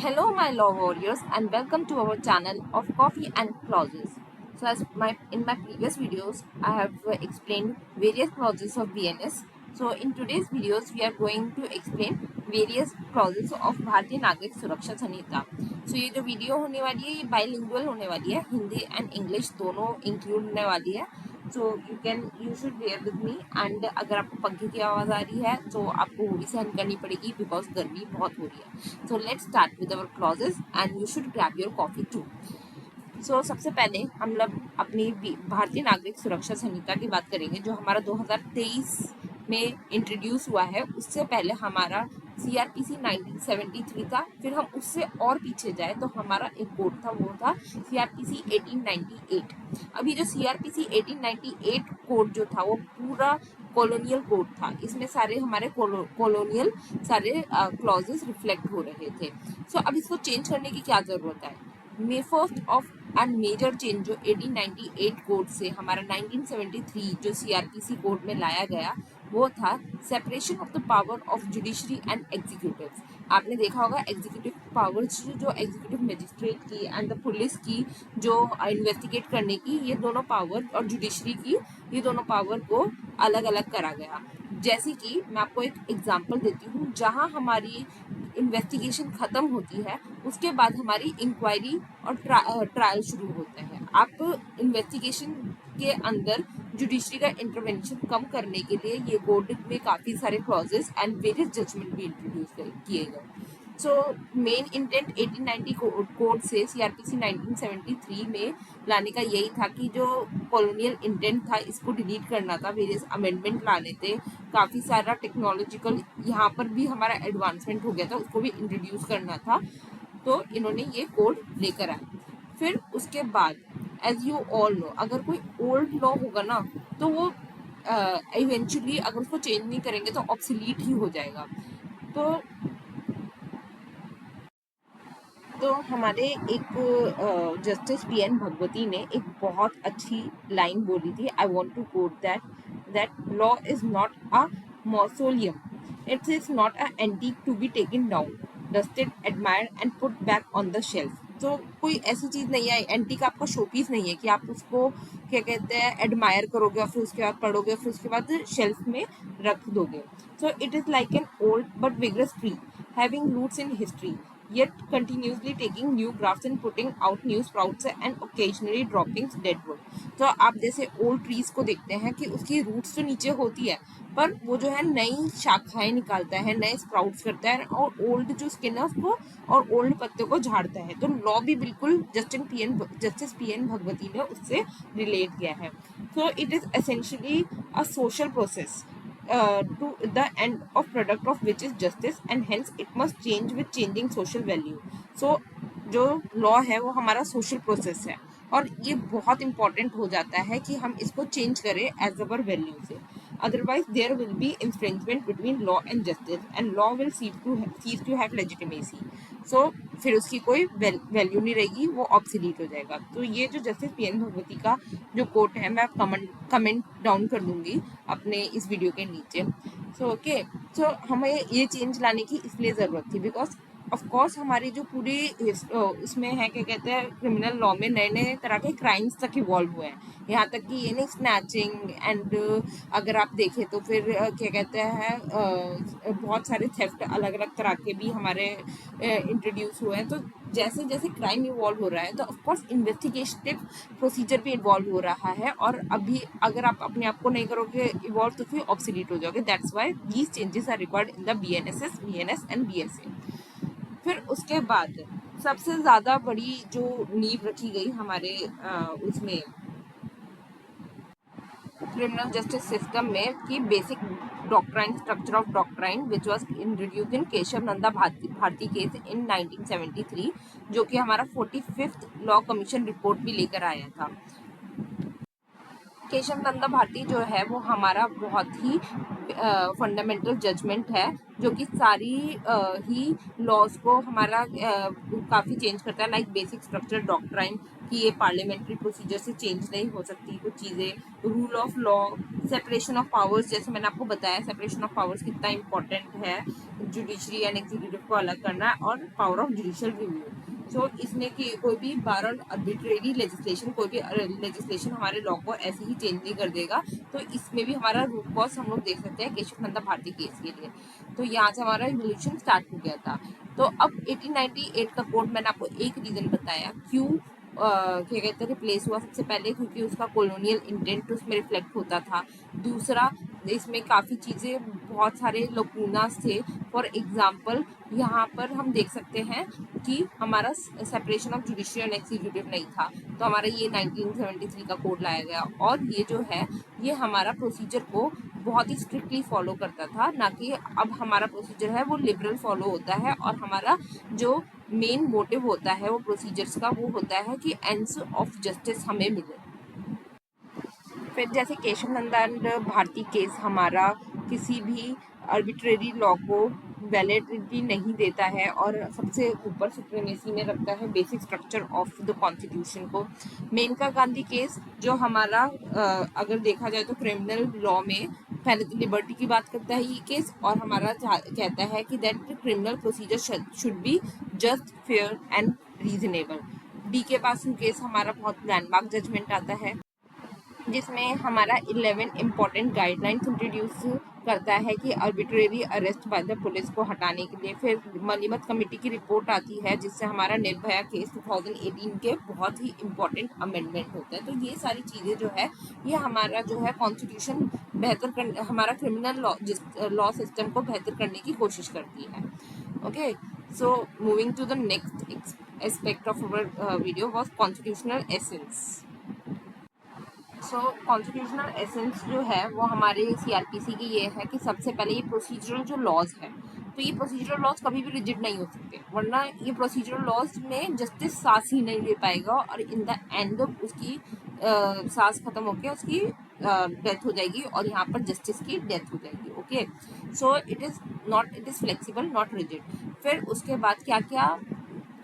Hello, my law warriors, and welcome to our channel of Coffee and Clauses. So, as in my previous videos, I have explained various clauses of BNS. So, in today's videos, we are going to explain various clauses of भारतीय नागरिक सुरक्षा संहिता. So, ये जो video होने वाली है ये bilingual होने वाली है, हिंदी एंड इंग्लिश दोनों इंक्लूड होने वाली है. So you should bear with me. And अगर आपको पंखे की आवाज़ आ रही है तो आपको वो भी सहन करनी पड़ेगी बिकॉज गर्मी बहुत हो रही है. So let's start with our clauses and you should grab your coffee too. So सबसे पहले हम लोग अपनी भारतीय नागरिक सुरक्षा संहिता की बात करेंगे जो हमारा 2023 में इंट्रोड्यूस हुआ है. उससे पहले हमारा CRPC 1973 था. फिर हम उससे और पीछे जाए तो हमारा एक कोड था, वो था CRPC 1898. अभी जो CRPC 1898 कोड जो था वो पूरा कॉलोनियल कोड था. इसमें सारे हमारे कॉलोनियल सारे क्लॉजेस रिफ्लेक्ट हो रहे थे. सो अब इसको चेंज करने की क्या ज़रूरत है? May first of and major change जो 1898 कोड से हमारा 1973 जो CRPC कोड में लाया गया वो था separation of the power of judiciary and executive. आपने देखा होगा एग्जीक्यूटिव पावर्स जो एग्जीक्यूटिव मजिस्ट्रेट की एंड द पुलिस की जो इन्वेस्टिगेट करने की, ये दोनों पावर, और जुडिशरी की ये दोनों पावर को अलग अलग करा गया. जैसे कि मैं आपको एक एग्जांपल देती हूँ. जहाँ हमारी इन्वेस्टिगेशन खत्म होती है उसके बाद हमारी इंक्वायरी और ट्रायल शुरू होते हैं. आप इन्वेस्टिगेशन के अंदर जुडिशरी का इंटरवेंशन कम करने के लिए ये कोड में काफ़ी सारे क्लॉजेस एंड वेरियस जजमेंट भी इंट्रोड्यूस किए गए. सो मेन इंटेंट 1890 कोड से CRPC 1973 में लाने का यही था कि जो कॉलोनियल इंटेंट था इसको डिलीट करना था. वेरियस अमेंडमेंट लाने थे. काफ़ी सारा टेक्नोलॉजिकल यहाँ पर भी हमारा एडवांसमेंट हो गया था, उसको भी इंट्रोड्यूस करना था. तो इन्होंने ये कोड लेकर आए. फिर उसके बाद एज यू ऑल नो अगर कोई ओल्ड लॉ होगा ना तो वो इवेंचुअली अगर उसको चेंज नहीं करेंगे तो ऑब्सोलीट ही हो जाएगा. तो हमारे एक जस्टिस PN भगवती ने एक बहुत अच्छी लाइन बोली थी. I want to quote that law is not a mausoleum, it is not an antique to be taken down, dusted, admire and put back on the shelf. तो कोई ऐसी चीज़ नहीं है, एंटीक आपका शोपीस नहीं है कि आप उसको क्या कहते हैं एडमायर करोगे और फिर उसके बाद पढ़ोगे फिर उसके बाद शेल्फ में रख दोगे. So it is like an old but vigorous tree having roots in history yet continuously taking new grafts and putting out new sprouts and occasionally dropping dead wood. तो आप जैसे ओल्ड ट्रीज को देखते हैं कि उसकी रूट्स तो नीचे होती है पर वो जो है नई शाखाएं निकालता है, नए स्प्राउट्स करता है और ओल्ड जो स्किन है उसको और ओल्ड पत्ते को झाड़ता है. तो लॉ भी बिल्कुल जस्टिस PN भगवती ने उससे रिलेट किया है. So it is essentially a social process to the end of product of which is justice and hence it must change with changing social value. So जो लॉ है वो हमारा सोशल प्रोसेस है और ये बहुत इंपॉर्टेंट हो जाता है कि हम इसको चेंज करें एज अवर वैल्यू से. Otherwise there will be infringement between law and justice and law will cease to have legitimacy. So फिर उसकी कोई वैल्यू नहीं रहेगी, वो ऑब्सोलीट हो जाएगा. तो ये जो जस्टिस PN भगवती का जो कोट है मैं कमेंट डाउन कर दूंगी अपने इस वीडियो के नीचे. सो ओके, सो हमें ये चेंज लाने की इसलिए ज़रूरत थी बिकॉज ऑफ कोर्स हमारी जो पूरी उसमें है क्या कहते हैं क्रिमिनल लॉ में नए नए तरह के क्राइम्स तक इवॉल्व हुए हैं. यहाँ तक कि ये नहीं स्नैचिंग एंड अगर आप देखें तो फिर क्या कहते हैं बहुत सारे थेफ्ट अलग अलग तरह के भी हमारे इंट्रोड्यूस हुए हैं. तो जैसे जैसे क्राइम इवॉल्व हो रहा है तो ऑफकोर्स इन्वेस्टिगेटिव प्रोसीजर भी इवॉल्व हो रहा है और अभी अगर आप अपने आप को नहीं करोगे इवॉल्व तो फिर ऑब्सोलीट हो जाओगे. That's why these changes are required in the BNS and BSA. फिर उसके बाद सबसे ज़्यादा बड़ी जो नींव रखी गई हमारे उसमें क्रिमिनल जस्टिस सिस्टम में कि basic doctrine structure of doctrine which was introduced in Kesavananda Bharati case in 1973 जो कि हमारा 45th लॉ कमीशन रिपोर्ट भी लेकर आया था. केशव नंदा भारती जो है वो हमारा बहुत ही फंडामेंटल जजमेंट है, जो कि सारी ही लॉज को हमारा काफ़ी चेंज करता है, लाइक बेसिक स्ट्रक्चर डॉक्ट्राइन कि ये पार्लियामेंट्री प्रोसीजर से चेंज नहीं हो सकती कुछ चीज़ें, rule of law, separation of powers, जैसे मैंने आपको बताया सेपरेशन ऑफ पावर्स कितना इंपॉर्टेंट है, जुडिशरी एंड एग्जीक्यूटिव को अलग करना, और पावर ऑफ जुडिशियल रिव्यू। सो इसमें कि कोई भी बार आर्बिट्रेरी लेजिस्लेशन, कोई भी लेजिस्लेशन हमारे लॉ को ऐसे ही चेंज नहीं कर देगा। तो इसमें भी हमारा रूट कॉज हम लोग देख सकते हैं केशव नंदा भारती केस के लिए। तो यहाँ से हमारा रिवोल्यूशन स्टार्ट हो गया था। तो अब 1898 का कोड मैंने आपको एक रीजन बताया क्यों क्या कहते हैं रिप्लेस हुआ। सबसे पहले क्योंकि उसका कॉलोनियल इंटेंट उसमें रिफ्लेक्ट होता था। दूसरा, इसमें काफ़ी चीज़ें, बहुत सारे लोकूनास थे। फॉर एग्जांपल यहाँ पर हम देख सकते हैं कि हमारा separation of judicial and executive नहीं था, तो हमारा ये 1973 का कोड लाया गया। और ये जो है ये हमारा प्रोसीजर को बहुत ही स्ट्रिक्टली फॉलो करता था, ना कि अब हमारा प्रोसीजर है वो लिबरल फॉलो होता है। और हमारा जो मेन मोटिव होता है वो प्रोसीजर्स का वो होता है कि एंड्स ऑफ जस्टिस हमें मिले। फिर जैसे केशव नंदा भारती केस हमारा किसी भी आर्बिट्रेरी लॉ को वैलिडिटी नहीं देता है और सबसे ऊपर सुप्रीमेसी में रखता है basic structure of the constitution को। मेनका गांधी केस जो हमारा अगर देखा जाए तो क्रिमिनल लॉ में पहले तो लिबर्टी की बात करता है ये केस, और हमारा कहता है कि that criminal procedure should be just, fair and reasonable. D के बासु केस हमारा बहुत लैंडमार्क जजमेंट आता है, जिसमें हमारा 11 इम्पॉर्टेंट गाइडलाइंस इंट्रोड्यूस करता है कि arbitrary arrest by the police को हटाने के लिए। फिर मनीमत कमेटी की रिपोर्ट आती है जिससे हमारा निर्भया केस 2018 के बहुत ही इम्पॉर्टेंट अमेंडमेंट होता है। तो ये सारी चीज़ें जो है ये हमारा जो है कॉन्स्टिट्यूशन बेहतर कर, हमारा क्रिमिनल लॉ सिस्टम को बेहतर करने की कोशिश करती है। Okay, so moving to the next aspect of our video was constitutional essence. So constitutional essence जो है वो हमारे सीआरपीसी की ये है कि सबसे पहले ये प्रोसीजरल जो लॉज है, तो ये प्रोसीजरल लॉज कभी भी रिजिड नहीं हो सकते, वरना ये प्रोसीजरल लॉज में जस्टिस सांस ही नहीं ले पाएगा और इन द एंड उसकी सांस खत्म होकर उसकी डेथ हो जाएगी और यहाँ पर जस्टिस की डेथ हो जाएगी। Okay, so it is flexible, not rigid. फिर उसके बाद क्या क्या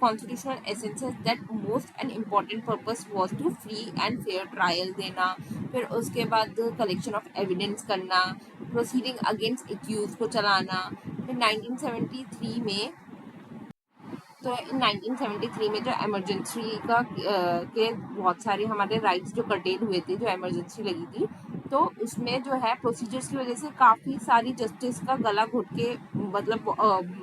constitutional essences that most and important purpose was to free and fair trial देना। फिर उसके बाद कलेक्शन ऑफ एविडेंस करना, प्रोसीडिंग अगेंस्ट एक्यूज को चलाना। फिर 1973 में, तो इन 1973 में जो एमरजेंसी का के बहुत सारे हमारे राइट्स जो कर्टेल हुए थे, जो एमरजेंसी लगी थी, तो उसमें जो है प्रोसीजर्स की वजह से काफ़ी सारी जस्टिस का गला घुट के मतलब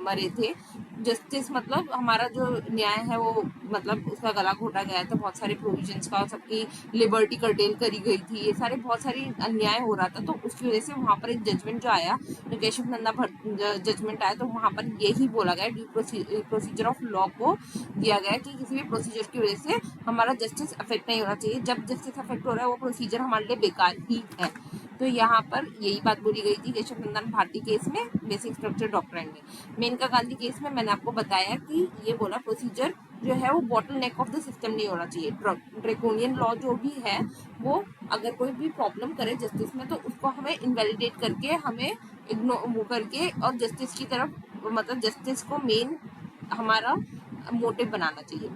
मरे थे। जस्टिस मतलब हमारा जो न्याय है वो मतलब उसका गला घोटा गया था, बहुत सारे प्रोविजंस का, सबकी लिबर्टी कर्टेल करी गई थी, ये सारे बहुत सारी अन्याय हो रहा था। तो उसकी वजह से वहाँ पर एक जजमेंट जो आया, जो केशव नंदा जजमेंट आया, तो वहाँ पर यही बोला गया ड्यू प्रोसीजर ऑफ लॉ को दिया गया कि किसी भी प्रोसीजर की वजह से हमारा जस्टिस अफेक्ट नहीं होना चाहिए। जब जस्टिस अफेक्ट हो रहा है वो प्रोसीजर हमारे लिए बेकार ही है। तो यहाँ पर यही बात बोली गई थी केशव नंदन भारती केस में, बेसिक स्ट्रक्चर डॉक्ट्राइन में। मेनका गांधी केस में मैंने आपको बताया कि ये बोला प्रोसीजर जो है वो bottle neck of the system नहीं होना चाहिए। ड्रैकोनियन लॉ जो भी है वो अगर कोई भी प्रॉब्लम करे जस्टिस में, तो उसको हमें इनवैलिडेट करके, हमें इग्नोर करके, और जस्टिस की तरफ मतलब जस्टिस को मेन हमारा मोटिव बनाना चाहिए।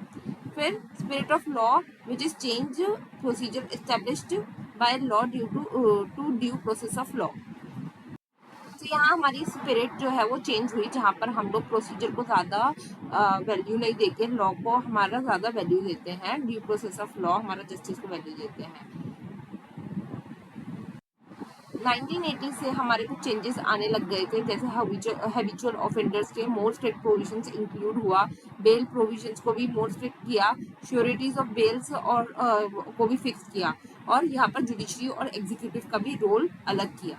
फिर spirit of law which is change procedure established by law due to due process of law. तो यहाँ हमारी स्पिरिट जो है वो चेंज हुई, जहाँ पर हम लोग प्रोसीजर को ज़्यादा वैल्यू नहीं देते, लॉ को हमारा ज़्यादा वैल्यू देते हैं, ड्यू प्रोसेस ऑफ लॉ हमारा जस्टिस को वैल्यू देते हैं। 1980 से हमारे कुछ चेंजेस आने लग गए थे, जैसे हैबिचुअल ऑफेंडर्स के मोर स्ट्रिक्ट प्रोविजंस इंक्लूड हुआ, बेल प्रोविजंस को भी मोर स्ट्रिक्ट किया, श्योरिटीज ऑफ बेल्स और को भी फिक्स किया, और यहाँ पर जुडिशरी और एग्जीक्यूटिव का भी रोल अलग किया।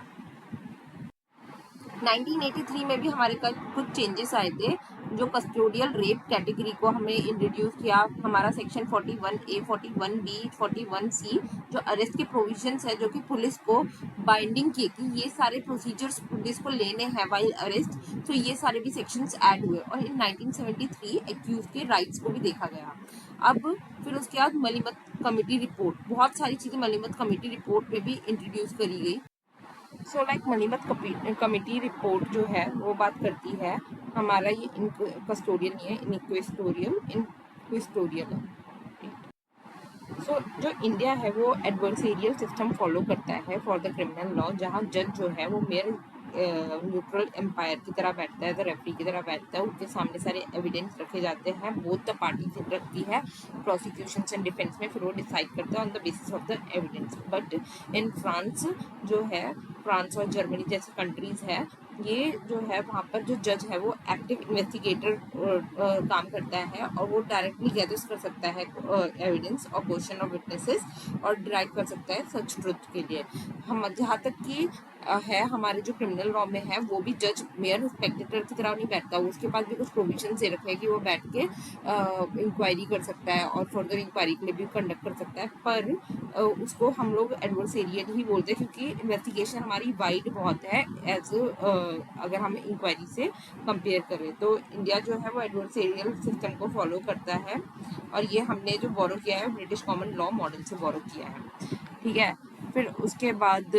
1983 में भी हमारे कुछ चेंजेस आए थे, जो कस्टोडियल रेप कैटेगरी को हमें इंट्रोड्यूस किया, हमारा सेक्शन 41A, 41B, 41C जो अरेस्ट के प्रोविजंस है, जो कि पुलिस को बाइंडिंग किए कि ये सारे प्रोसीजर्स पुलिस को लेने हैं वाइल अरेस्ट, तो ये सारे भी सेक्शंस ऐड हुए। और इन 1973 एक्यूज के राइट्स को भी देखा गया। अब फिर उसके बाद मलीमत कमेटी रिपोर्ट, बहुत सारी चीज़ें मलीमत कमेटी रिपोर्ट में भी इंट्रोड्यूस करी गई। सो लाइक मलीमत कमेटी रिपोर्ट जो है वो बात करती है, हमारा ये कस्टोडियल नहीं है, इनक्विस्टोरियल। सो जो इंडिया है वो एडवर्सेरियल सिस्टम फॉलो करता है फॉर द क्रिमिनल लॉ, जहाँ जज जो है वो मेयर न्यूट्रल एम्पायर की तरह बैठता है, द रेफरी की तरह बैठता है, उसके सामने सारे एविडेंस रखे जाते हैं, बोथ द पार्टीज रखती है प्रोसिक्यूशन एंड डिफेंस में, फिर वो डिसाइड करता है on the basis of the evidence. But in France जो है, फ्रांस और जर्मनी जैसे कंट्रीज है, ये जो है वहाँ पर जो जज है वो एक्टिव इन्वेस्टिगेटर काम करता है और वो डायरेक्टली गैदर कर सकता है एविडेंस और क्वेश्चन ऑफ विटनेसेस और ड्राइव कर सकता है सच ट्रुथ के लिए। हम जहाँ तक कि है हमारे जो क्रिमिनल लॉ में है, वो भी जज मेयर स्पेक्टेटर की तरह नहीं बैठता, उसके पास भी कुछ प्रोविजन दे रखे हैं कि वो बैठ के इंक्वायरी कर सकता है और फर्दर इंक्वायरी के लिए भी कंडक्ट कर सकता है। पर उसको हम लोग एडवर्सेरियल ही बोलते हैं क्योंकि इन्वेस्टिगेशन हमारी वाइड बहुत है एज अगर हम इंक्वायरी से कंपेयर करें। तो इंडिया जो है वो एडवर्सेरियल सिस्टम को फॉलो करता है और ये हमने जो बोरो किया है ब्रिटिश कॉमन लॉ मॉडल से बोरो किया है। ठीक है, फिर उसके बाद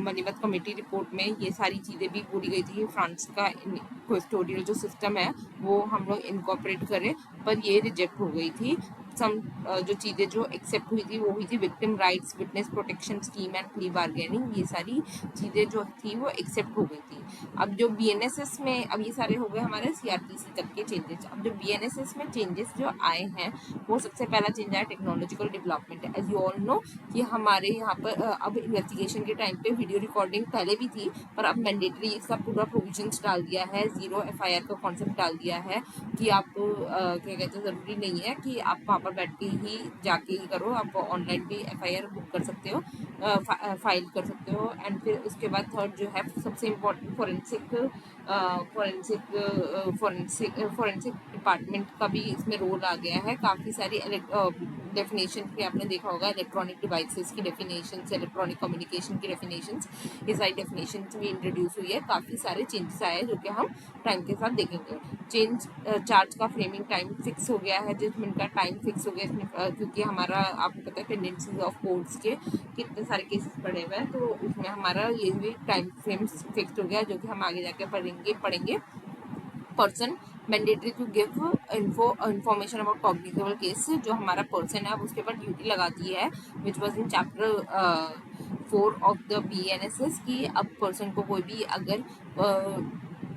मलीमत कमेटी रिपोर्ट में ये सारी चीज़ें भी बोली गई थी कि फ्रांस का कस्टोडियल जो सिस्टम है वो हम लोग इनकॉर्पोरेट करें, पर ये रिजेक्ट हो गई थी। सम जो चीज़ें जो एक्सेप्ट हुई थी वो हुई थी victim rights, witness protection scheme and plea bargaining, ये सारी चीज़ें जो थी वो एक्सेप्ट हो गई थी। अब जो बीएनएसएस में, अब ये सारे हो गए हमारे सीआरपीसी तक के चेंजेस। अब जो बीएनएसएस में चेंजेस जो आए हैं, वो सबसे पहला चेंज आया technological development. As you all know कि हमारे यहाँ पर अब इन्वेस्टिगेशन के टाइम पे वीडियो रिकॉर्डिंग पहले भी थी, पर अब मैंडेटरी इसका पूरा प्रोविजंस डाल दिया है, जीरो एफआईआर का कॉन्सेप्ट डाल दिया है कि आप क्या कहते हैं, ज़रूरी नहीं है कि आप वहाँ पर बैठ के ही जाके ही करो, आप ऑनलाइन भी एफआईआर बुक कर सकते हो, फाइल कर सकते हो। एंड फिर उसके बाद थर्ड जो है सबसे इम्पोर्टेंट फॉरेंसिक डिपार्टमेंट का भी इसमें रोल आ गया है। काफ़ी सारी डेफिनेशन की आपने देखा होगा, इलेक्ट्रॉनिक डिवाइसेस की डेफिनेशन, इलेक्ट्रॉनिक कम्युनिकेशन की डेफिनेशन, ये सारी डेफिनेशन भी इंट्रोड्यूस हुई है। काफ़ी सारे चेंजेस आए हैं जो कि हम टाइम के साथ देखेंगे। चार्ज का फ्रेमिंग टाइम फिक्स हो गया है, जजमेंट का टाइम फिक्स हो गया इसमें, क्योंकि हमारा आपको पता है पेंडेंसीज ऑफ कोर्ट्स के कितने सारे केसेस पड़े हुए हैं, तो उसमें हमारा ये भी टाइम फ्रेम फिक्स हो गया, जो कि हम आगे जाके पढ़ेंगे। Person mandatory to give information about cognizable case, जो हमारा पर्सन है अब उसके ऊपर ड्यूटी लगा दी है, which was in chapter 4 of the BNSS की अब पर्सन को कोई भी अगर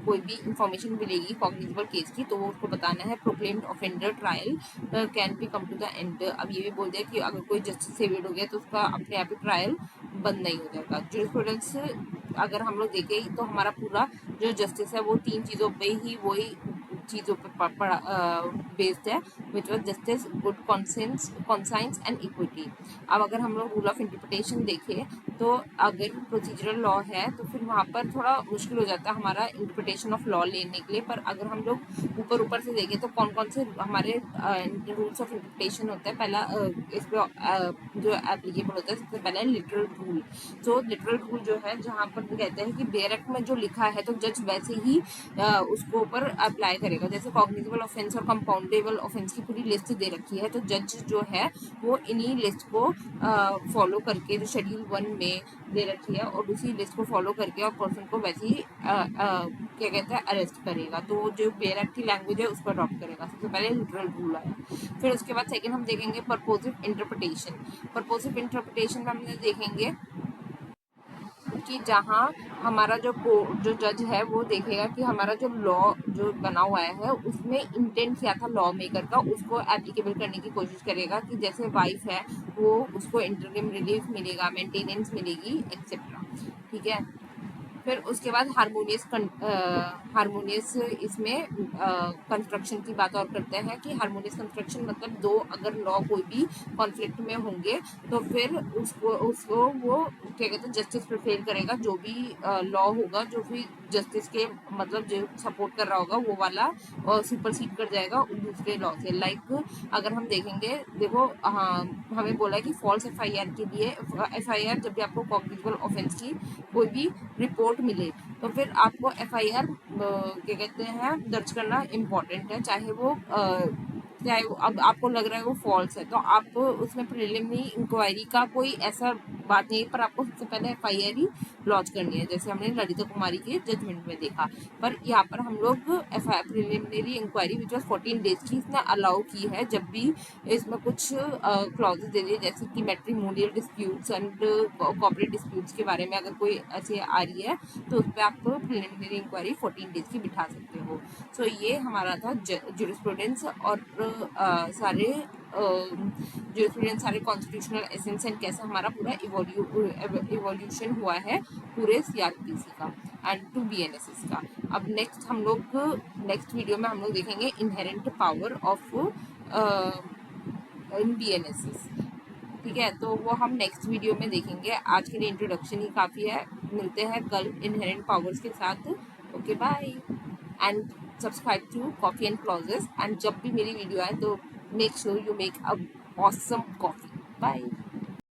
कोई भी इंफॉर्मेशन मिलेगी कॉग्निजेबल केस की तो वो उसको बताना है। Proclaimed offender trial can be come to the end, अब ये भी बोल दिया कि अगर कोई जस्टिस सेवेड हो गया तो उसका अपने आप ही ट्रायल बंद नहीं हो जाएगा। जूरिस्प्रूडेंस अगर हम लोग देखें तो हमारा पूरा जो जस्टिस है वो 3 चीज़ों पे ही वही चीज़ों पर बेस्ड है, which was justice, good conscience and equity. अब अगर हम लोग रूल ऑफ इंटरप्रिटेशन देखें तो अगर प्रोसीजरल लॉ है तो फिर वहाँ पर थोड़ा मुश्किल हो जाता है हमारा इंटरप्रिटेशन ऑफ लॉ लेने के लिए, पर अगर हम लोग ऊपर से देखें तो कौन कौन से हमारे रूल्स ऑफ इंटरप्रिटेशन होते हैं। पहला इस पर जो एप्लीकेबल होता है सबसे पहला है लिटरल रूल। जो लिटरल रूल जो है जहाँ पर कहते हैं कि बेयर एक्ट में जो लिखा है तो जज वैसे ही उसको ऊपर अप्लाई करेगा। जैसे कॉग्निजेबल ऑफेंस और कंपाउंडेबल ऑफेंस की पूरी लिस्ट दे रखी है, तो जज जो है वो इन्हीं लिस्ट को फॉलो करके जो शेड्यूल 1 में दे रखी है और उसी लिस्ट को फॉलो करके और पर्सन को वैसे ही क्या कहते हैं अरेस्ट करेगा। तो जो बेयर एक्ट की लैंग्वेज है उसको अडॉप्ट करेगा। सबसे पहले लिटरल रूल आया, फिर उसके बाद सेकेंड हम देखेंगे परपोजिव इंटरप्रिटेशन। परपोजिव इंटरप्रिटेशन में हम देखेंगे कि जहाँ हमारा जो जज है वो देखेगा कि हमारा जो लॉ जो बना हुआ है उसमें इंटेंट क्या था लॉ मेकर का, उसको एप्लीकेबल करने की कोशिश करेगा कि जैसे वाइफ है वो उसको इंटरिम रिलीफ मिलेगा, मेंटेनेंस मिलेगी एक्सेट्रा। ठीक है, फिर उसके बाद हारमोनियस इसमें कंस्ट्रक्शन की बात और करते हैं कि हारमोनियस कंस्ट्रक्शन मतलब दो अगर लॉ कोई भी कॉन्फ्लिक्ट में होंगे तो फिर उसको वो क्या कहते हैं जस्टिस प्रिफेयर करेगा, जो भी लॉ होगा, जो भी जस्टिस के मतलब जो सपोर्ट कर रहा होगा वो वाला सुपरसीड कर जाएगा दूसरे लॉ से। लाइक अगर हम देखेंगे, देखो हाँ, हमें बोला है कि फॉल्स एफआईआर के लिए, एफआईआर जब भी आपको कॉग्निजेबल ऑफेंस की कोई भी रिपोर्ट मिले तो फिर आपको एफआईआर क्या कहते हैं दर्ज करना इम्पोर्टेंट है, चाहे वो अब आपको लग रहा है वो फॉल्स है तो आप उसमें प्रिलिमिनरी इंक्वायरी का कोई ऐसा बात नहीं है, पर आपको सबसे पहले एफआईआर ही लॉन्च करनी है, जैसे हमने ललिता कुमारी के जजमेंट में देखा। पर यहाँ पर हम लोग FIR preliminary inquiry which was 14 days की इसने अलाउ की है, जब भी इसमें कुछ क्लॉजेज दे दिए जैसे कि matrimonial disputes and corporate disputes के बारे में अगर कोई ऐसे आ रही है तो उस पर आप प्रिलिमिनरी इंक्वायरी 14 डेज की बिठा सकते हो। सो ये हमारा था जुरिस्प्रूडेंस और सारे जुरिस्प्रूडेंस, सारे कॉन्स्टिट्यूशनल एसेंस एंड कैसे हमारा पूरा इवोल्यूशन हुआ है पूरे सीआरपीसी का एंड टू बीएनएसएस का। अब नेक्स्ट हम लोग नेक्स्ट वीडियो में हम लोग देखेंगे inherent power of in BNSS. ठीक है, तो वो हम नेक्स्ट वीडियो में देखेंगे। आज के लिए इंट्रोडक्शन ही काफ़ी है, मिलते हैं कल इनहेरेंट पावर्स के साथ। Okay bye and subscribe to coffee and clauses, and जब भी मेरी वीडियो आए तो make sure you make a awesome coffee. Bye.